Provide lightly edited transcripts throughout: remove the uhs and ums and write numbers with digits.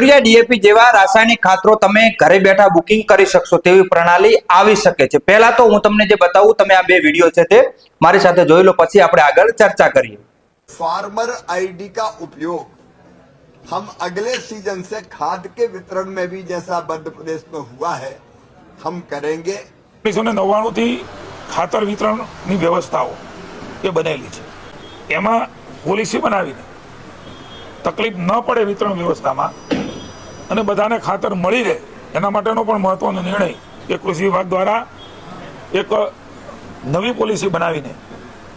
Urea DAP જેવા રાસાયણિક ખાતરો તમે ઘરે બેઠા બુકિંગ કરી શકશો તેવી પ્રણાલી આવી શકે છે। પહેલા તો હું તમને જે બતાવું, તમે આ બે વિડિયો છે તે મારી સાથે જોઈ લો, પછી આપણે આગળ ચર્ચા કરીએ। फार्मर आईडी का उपयोग हम अगले सीजन से खाद के वितरण में भी जैसा मध्य प्रदेश में हुआ है हम करेंगे। 1999 થી ખાતર વિતરણની વ્યવસ્થાઓ એ બનેલી છે, એમાં પોલિસી બનાવીને તકલીફ ન પડે વિતરણ વ્યવસ્થામાં અને બધાને ખાતર મળી રહે એના માટેનો પણ મહત્વનો નિર્ણય એ કૃષિ વિભાગ દ્વારા એક નવી પોલિસી બનાવીને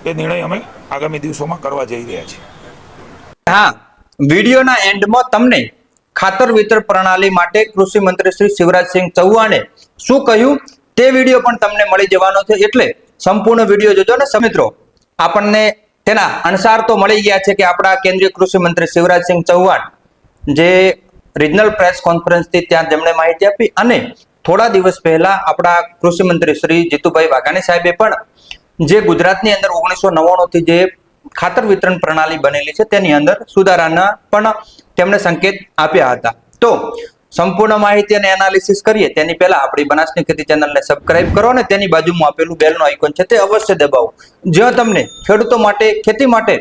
એ નિર્ણય અમે આગામી દિવસોમાં કરવા જઈ રહ્યા છીએ। હા, વિડિયોના એન્ડમાં તમને ખાતર વિતરણ પ્રણાલી માટે કૃષિ મંત્રી શ્રી શિવરાજસિંહ ચૌહાણે શું કહ્યું તે વિડિયો પણ તમને મળી જવાનો છે, એટલે સંપૂર્ણ વિડિયો જોજો ને મિત્રો। આપણને તેના અનુસાર તો મળી ગયા છે કે આપણા કેન્દ્રીય કૃષિ મંત્રી શિવરાજસિંહ ચૌહાણ જે રિજનલ પ્રેસ કોન્ફરન્સથી ત્યાં જેમણે માહિતી આપી, અને થોડા દિવસ પહેલા આપણા કૃષિ મંત્રી શ્રી જીતુભાઈ વાઘાણી સાહેબે પણ જે ગુજરાતની અંદર 1999 થી જે ખાતર વિતરણ પ્રણાલી બનેલી છે તેની અંદર સુધારાના પણ તેમણે સંકેત આપ્યા હતા। તો સંપૂર્ણ માહિતી અને એનાલિસિસ કરીએ તેની પહેલા આપણી બનાસની ખેતી ચેનલને સબસ્ક્રાઇબ કરો અને તેની બાજુમાં આપેલું બેલનો આઇકોન છે તે અવશ્ય દબાવો, જ્યાં તમને ખેડૂતો માટે, ખેતી માટે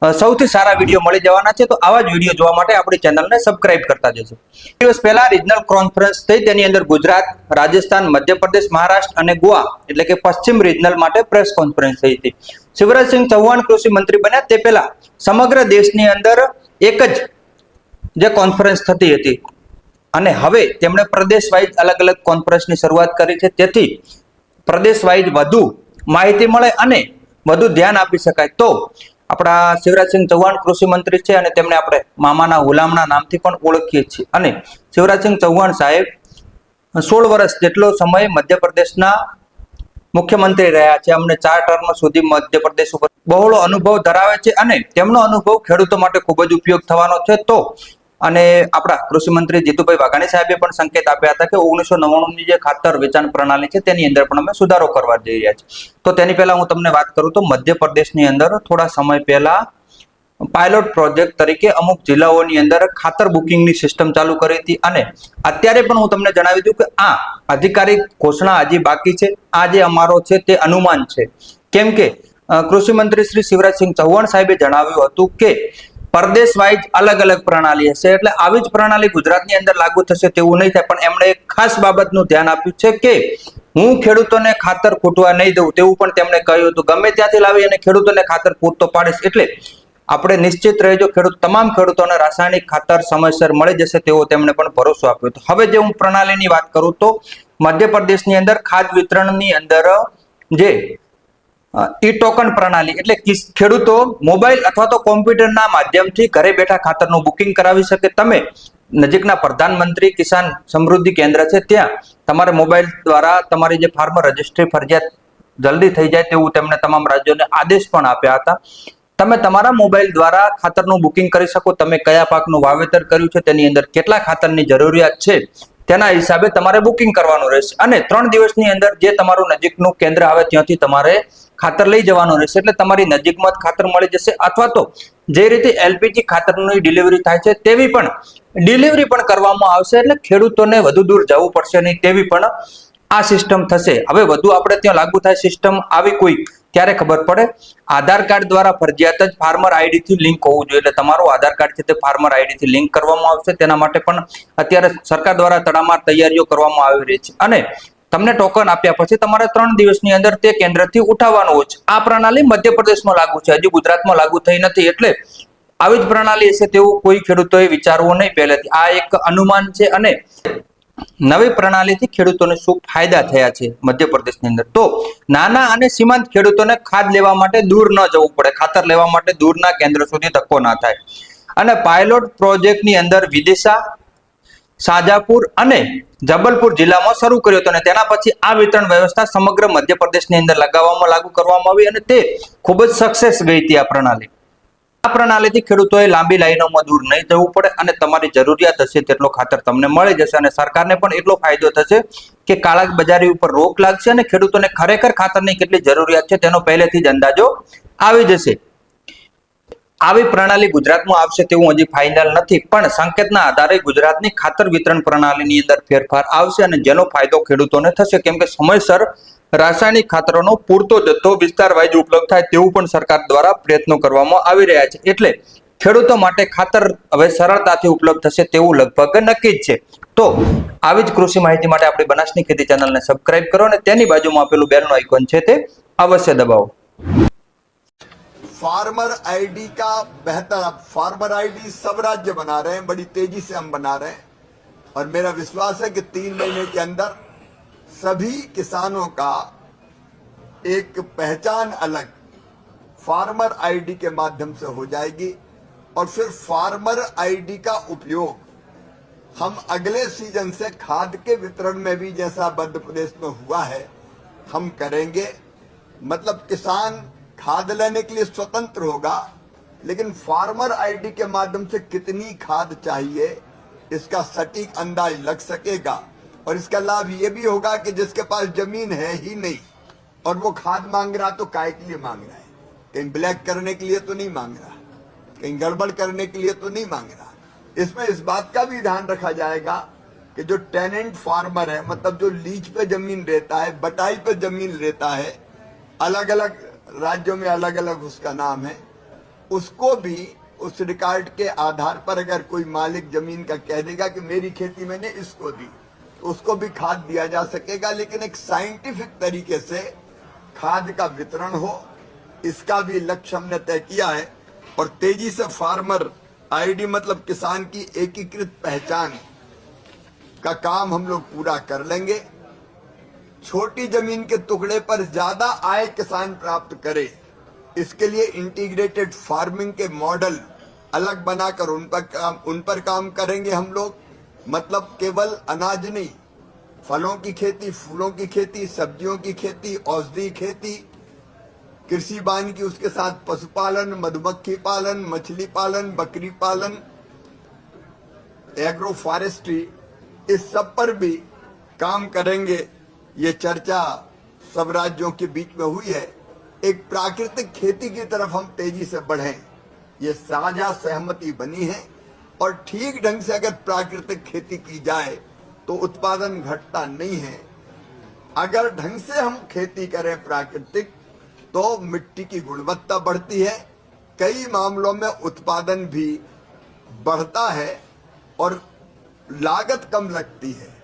સૌથી સારા વિડીયો મળી જવાના છે। તો આવા જ વિડીયો જોવા માટે આપણી ચેનલને સબસ્ક્રાઇબ કરતા જજો। દિવસ પહેલા રિજનલ કોન્ફરન્સ થઈ, તેની અંદર ગુજરાત, રાજસ્થાન, મધ્યપ્રદેશ, મહારાષ્ટ્ર અને ગોવા એટલે કે પશ્ચિમ રિજનલ માટે પ્રેસ કોન્ફરન્સ થઈ હતી। શિવરાજસિંહ ચૌહાણ કૃષિ મંત્રી બન્યા તે પહેલા સમગ્ર દેશની અંદર એક જ જે કોન્ફરન્સ થતી હતી અને હવે તેમણે પ્રદેશ વાઇઝ અલગ અલગ કોન્ફરન્સની શરૂઆત કરી છે, જેથી પ્રદેશ વાઇઝ વધુ માહિતી મળે અને વધુ ધ્યાન આપી શકાય। તો આપણા શિવરાજસિંહ ચૌહાણ કૃષિ મંત્રી છે અને તેમને આપણે મામાના ગુલામના નામથી પણ ઓળખીએ છીએ, અને શિવરાજસિંહ ચૌહાણ સાહેબ 16 વર્ષ જેટલો સમય મધ્યપ્રદેશના મુખ્યમંત્રી રહ્યા છે। અમને 4 ટર્મ સુધી મધ્યપ્રદેશ ઉપર બહોળો અનુભવ ધરાવે છે અને તેમનો અનુભવ ખેડૂતો માટે ખૂબ જ ઉપયોગ થવાનો છે। તો અને આપણા કૃષિ મંત્રી જીતુભાઈ વાઘાણી સાહેબે પણ સંકેત આપ્યા હતા કે 1999 ની જે ખાતર વેચાણ પ્રણાલી છે તેની અંદર પણ અમે સુધારો કરવા જઈ રહ્યા છીએ। તો તેની પહેલા હું તમને વાત કરું તો મધ્યપ્રદેશની અંદર થોડા સમય પહેલા પાયલોટ પ્રોજેક્ટ તરીકે અમુક જિલ્લાઓની અંદર ખાતર બુકિંગની સિસ્ટમ ચાલુ કરી હતી, અને અત્યારે પણ હું તમને જણાવી દઉં કે આ અધિકારિક ઘોષણા હજી બાકી છે। આ જે અમારો છે તે અનુમાન છે, કેમ કે કૃષિ મંત્રી શ્રી શિવરાજસિંહ ચૌહાણ સાહેબે જણાવ્યું હતું કે પ્રદેશ વાઇઝ અલગ અલગ પ્રણાલી હશે, એટલે આવી જ પ્રણાલી ગુજરાતની અંદર લાગુ થશે તેવું નહીં થાય। પણ એમણે એક ખાસ બાબતનું ધ્યાન આપ્યું છે કે હું ખેડૂતોને ખાતર ખૂટવા નહીં દઉં તેવું પણ તેમણે કહ્યું હતું। ગમે ત્યાંથી લાવી અને ખેડૂતોને ખાતર પૂરતો પાડીશ, એટલે આપણે નિશ્ચિત રહેજો, તમામ ખેડૂતોને રાસાયણિક ખાતર સમયસર મળી જશે તેવો તેમણે પણ ભરોસો આપ્યો હતો। હવે જે હું પ્રણાલીની વાત કરું તો મધ્યપ્રદેશની અંદર ખાદ વિતરણની અંદર જે ઈ ટોકન પ્રણાલી એટલે ખેડૂતો મોબાઈલ અથવા તો કોમ્પ્યુટરના માધ્યમથી ઘરે બેઠા ખાતરનું બુકિંગ કરાવી શકે। તમે નજીકના પ્રધાનમંત્રી કિસાન સમૃદ્ધિ કેન્દ્ર છે ત્યાં તમારે મોબાઈલ દ્વારા તમારી જે ફાર્મર રજિસ્ટ્રી ફરજિયાત જલ્દી થઈ જાય તેવું તેમણે તમામ રાજ્યોને આદેશ પણ આપ્યા હતા। તમે તમારા મોબાઈલ દ્વારા ખાતરનું બુકિંગ કરી શકો, તમે કયા પાકનું વાવેતર કર્યું છે, તેની અંદર કેટલા ખાતરની જરૂરિયાત છે તેના હિસાબે તમારે બુકિંગ કરવાનું રહેશે, અને 3 દિવસની અંદર જે તમારું નજીકનું કેન્દ્ર આવે ત્યાંથી તમારે ખાતર લઈ જવાનું રહેશે। એટલે તમારી નજીકમાં જ ખાતર મળી જશે, અથવા તો જે રીતે એલપીજી ખાતરની ડિલિવરી થાય છે તેવી પણ ડિલિવરી પણ કરવામાં આવશે, એટલે ખેડૂતોને વધુ દૂર જવું પડશે નહીં તેવી પણ આ સિસ્ટમ થશે। હવે વધુ આપણે ત્યાં લાગુ થાય સિસ્ટમ આવી કોઈ ત્યારે ખબર પડે। આધાર કાર્ડ દ્વારા ફરજિયાત જ ફાર્મર આઈડી થી લિંક હોવું જોઈએ, એટલે તમારું આધાર કાર્ડ છે તે ફાર્મર આઈડી થી લિંક કરવામાં આવશે। તેના માટે પણ અત્યારે સરકાર દ્વારા તડામાર તૈયારીઓ કરવામાં આવી રહી છે, અને તમને ટોકન આપ્યા પછી તમારે 3 દિવસની અંદર તે કેન્દ્રથી ઉઠાવવાનું હોય છે। આ પ્રણાલી મધ્યપ્રદેશમાં લાગુ છે, હજી ગુજરાતમાં લાગુ થઈ નથી, એટલે આવી જ પ્રણાલી હશે તેવું કોઈ ખેડૂતોએ વિચારવું નહીં પહેલેથી। આ એક અનુમાન છે, અને નવી પ્રણાલીથી ખેડૂતોને શું ફાયદા થયા છે મધ્યપ્રદેશની અંદર। તો નાના અને સીમાંત ખેડૂતોને ખાદ લેવા માટે દૂર ન જવું પડે, ખાતર લેવા માટે દૂરના કેન્દ્ર સુધી ધક્કો ના થાય। અને પાયલોટ પ્રોજેક્ટની અંદર વિદિશા, શાજાપુર અને જબલપુર જિલ્લામાં શરૂ કર્યો હતો, અને તેના પછી આ વિતરણ વ્યવસ્થા સમગ્ર મધ્યપ્રદેશની અંદર લાગુ કરવામાં આવી, અને તે ખૂબ જ સક્સેસ ગઈ હતી આ પ્રણાલી। આ પ્રણાલીથી ખેડૂતોએ લાંબી લાઈનોમાં દૂર નહીં જવું પડે, અને તમારી જરૂરિયાત હશે તેટલો ખાતર તમને મળી જશે, અને સરકારને પણ એટલો ફાયદો થશે કે કાળા બજારી ઉપર રોક લાગશે, અને ખેડૂતોને ખરેખર ખાતરની કેટલી જરૂરિયાત છે તેનો પહેલેથી જ અંદાજો આવી જશે। આવી પ્રણાલી ગુજરાતમાં આવશે તેવું હજી ફાઇનલ નથી, પણ સંકેતના આધારે ગુજરાતની ખાતર વિતરણ પ્રણાલીની અંદર ફેરફાર આવશે અને જેનો ફાયદો ખેડૂતોને થશે, કેમ કે સમયસર રાસાયણિક ખાતરોનો પૂરતો જથ્થો વિસ્તાર વાઇઝ ઉપલબ્ધ થાય તેવું પણ સરકાર દ્વારા પ્રયત્નો કરવામાં આવી રહ્યા છે. એટલે ખેડૂતો માટે ખાતર હવે સરળતાથી ઉપલબ્ધ થશે તેવું લગભગ નક્કી જ છે. તો આવી જ કૃષિ માહિતી માટે આપણી બનાસની ખેતી ચેનલને સબસ્ક્રાઇબ કરો અને તેની બાજુમાં આપેલું બેલનું આઇકોન છે તે અવશ્ય દબાવો. फार्मर आईडी का बेहतर, अब फार्मर आईडी सब राज्य बना रहे हैं, बड़ी तेजी से हम बना रहे हैं और मेरा विश्वास है कि 3 महीने के अंदर सभी किसानों का एक पहचान अलग फार्मर आईडी के माध्यम से हो जाएगी और फिर फार्मर आईडी का उपयोग हम अगले सीजन से खाद के वितरण में भी जैसा मध्य प्रदेश में हुआ है हम करेंगे. मतलब किसान खाद लेने के लिए स्वतंत्र होगा, लेकिन फार्मर आईडी के माध्यम से कितनी खाद चाहिए इसका सटीक अंदाज लग सकेगा और इसका लाभ ये भी होगा कि जिसके पास जमीन है ही नहीं और वो खाद मांग रहा तो काय के लिए मांग रहा है, कहीं ब्लैक करने के लिए तो नहीं मांग रहा, कहीं गड़बड़ करने के लिए तो नहीं मांग रहा. इसमें इस बात का भी ध्यान रखा जाएगा कि जो टेनेंट फार्मर है, मतलब जो लीज पे जमीन रहता है, बटाई पे जमीन रहता है, अलग अलग राज्यों में अलग अलग उसका नाम है, उसको भी उस रिकॉर्ड के आधार पर अगर कोई मालिक जमीन का कह देगा कि मेरी खेती मैंने इसको दी तो उसको भी खाद दिया जा सकेगा, लेकिन एक साइंटिफिक तरीके से खाद का वितरण हो, इसका भी लक्ष्य हमने तय किया है. और तेजी से फार्मर आईडी मतलब किसान की एकीकृत पहचान का काम हम लोग पूरा कर लेंगे. छोटी जमीन के टुकड़े पर ज्यादा आय किसान प्राप्त करे, इसके लिए इंटीग्रेटेड फार्मिंग के मॉडल अलग बनाकर उन पर काम करेंगे हम लोग. मतलब केवल अनाज नहीं, फलों की खेती, फूलों की खेती, सब्जियों की खेती, औषधि खेती, कृषि वानिकी, उसके साथ पशुपालन, मधुमक्खी पालन, मछली पालन, बकरी पालन, एग्रो फॉरेस्ट्री, इस सब पर भी काम करेंगे. ये चर्चा सब राज्यों के बीच में हुई है. एक प्राकृतिक खेती की तरफ हम तेजी से बढ़ें, ये साझा सहमति बनी है और ठीक ढंग से अगर प्राकृतिक खेती की जाए तो उत्पादन घटता नहीं है. अगर ढंग से हम खेती करें प्राकृतिक तो मिट्टी की गुणवत्ता बढ़ती है, कई मामलों में उत्पादन भी बढ़ता है और लागत कम लगती है.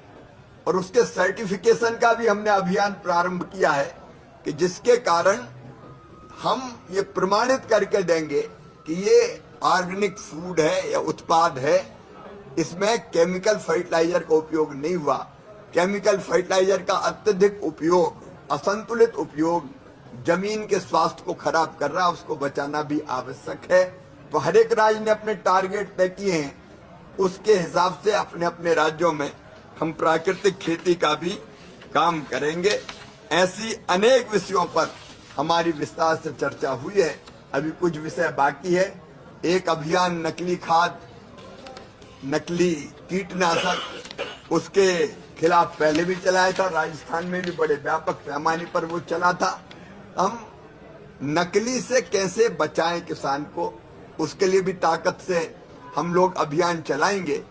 और उसके सर्टिफिकेशन का भी हमने अभियान प्रारंभ किया है कि जिसके कारण हम ये प्रमाणित करके देंगे कि ये ऑर्गेनिक फूड है या उत्पाद है, इसमें केमिकल फर्टिलाइजर का उपयोग नहीं हुआ. केमिकल फर्टिलाइजर का अत्यधिक उपयोग, असंतुलित उपयोग जमीन के स्वास्थ्य को खराब कर रहा है, उसको बचाना भी आवश्यक है. तो हर एक राज्य ने अपने टारगेट तय किए हैं, उसके हिसाब से अपने अपने राज्यों में हम प्राकृतिक खेती का भी काम करेंगे. ऐसी अनेक विषयों पर हमारी विस्तार से चर्चा हुई है. अभी कुछ विषय बाकी है. एक अभियान नकली खाद, नकली कीटनाशक, उसके खिलाफ पहले भी चलाया था, राजस्थान में भी बड़े व्यापक पैमाने पर वो चला था. हम नकली से कैसे बचाएं किसान को, उसके लिए भी ताकत से हम लोग अभियान चलाएंगे.